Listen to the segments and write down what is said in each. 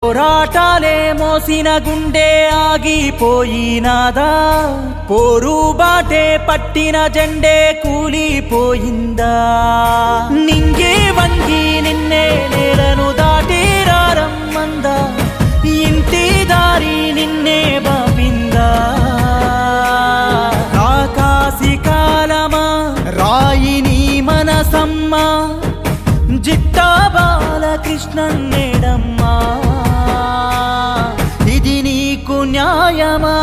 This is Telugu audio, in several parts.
పోరాటాలే మోసిన గుండె ఆగిపోయినాదా, పోరు బాటే పట్టిన జెండే కూలిపోయిందా, నింగే వంగి నిన్నే నేలను దాటి రారమ్మందా, ఇంటి దారి నిన్నే బాపిందా, కాకాసి కాలమా రాయిని మనసమ్మా, జిట్టా బాలకృష్ణన్నేడమ్మా, ఇది నీకు న్యాయమా,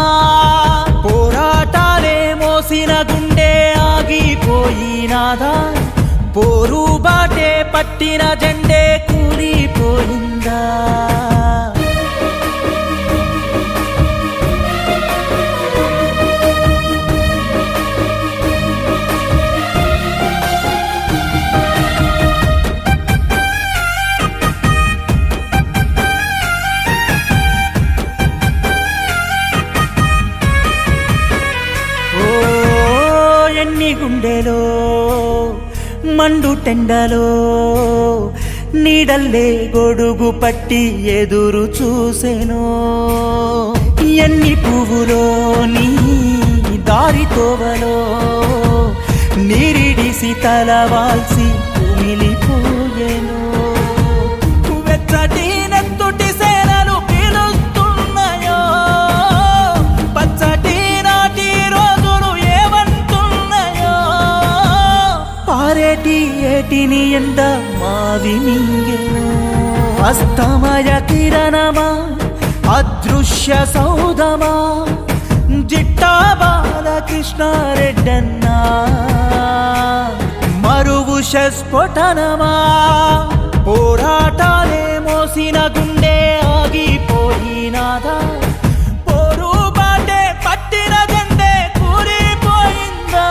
పోరాటాలే మోసిన గుండె ఆగిపోయినాదా, పోరు బాటే పట్టిన జెండే కూలిపోయిందా. ఎన్ని గుండెలో మండు టెండలో నీడల్లే గొడుగు పట్టి ఎదురు చూసెను, ఎన్ని పువ్వులో నీ దారి తోవలో నీరిడిసి తలవాల్సి కుమిలిపోయెను, వెచ్చటి నెత్తుటి సేనలు పిలుస్తున్నాయో, పచ్చటి నాటి రోజులు ఏమంటున్నాయో, పారేటి ఏటిని ఎండ మావి మింగెను, అస్తమయ కిరణమా అదృశ్య సౌధమా, జిట్టా బాలకృష్ణారెడ్డన్నా మరువు స్ఫోటనమా, పోరాటాలే మోసిన గుండె ఆగిపోయినాదా, పోరు బాటే పట్టిన జెండే కూలిపోయిందా.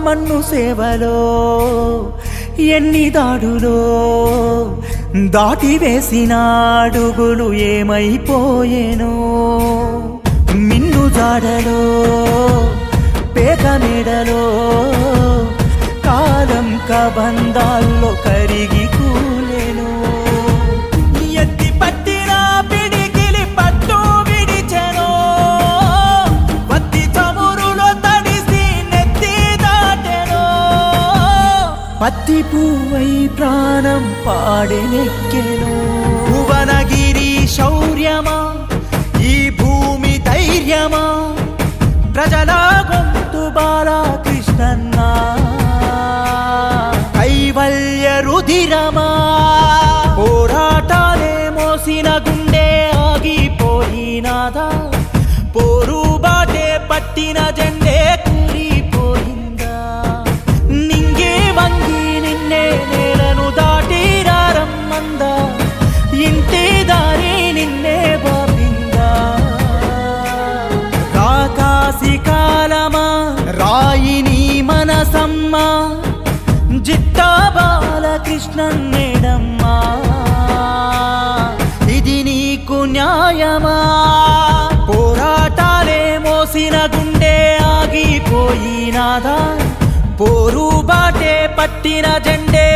మన్ను సేవలో ఎన్ని దాడులో దాటి వేసిన అడుగులు ఏమైపోయేనో, మిన్ను జాడలో పేక మేడలో కాలం కబంధాల్లో కరిగి కూలెను, ఎత్తి పట్టిన పిడికిలి పట్టు విడిచెను, వత్తి చమురులో తడిసి నెత్తి దాటెను, పత్తి పువ్వై ప్రాణం పాడెనెక్కెను, భువనగిరి శౌర్యమా ఈ భూమి ధైర్యమా, ప్రజల గొంతు బాలకృష్ణన్నా కైవల్య రుధిరమా, పోరాటాలే మోసిన గుండె ఆగిపోయినాదా, పోరు బాటే పట్టిన జెండే కూలిపోయిందా, నింగే వంగి నిన్నే నేలను దాటి రారమ్మందా, ఇంటి దారి నిన్నే బాపిందా, కాకాసి కాలమా రాయిని మనసమ్మా, జిట్టా బాలకృష్ణన్నేడమ్మా, ఇది నీకు న్యాయమా, పోరాటాలే మోసిన గుండె ఆగిపోయినాదా, పోరు బాటే పట్టిన జెండే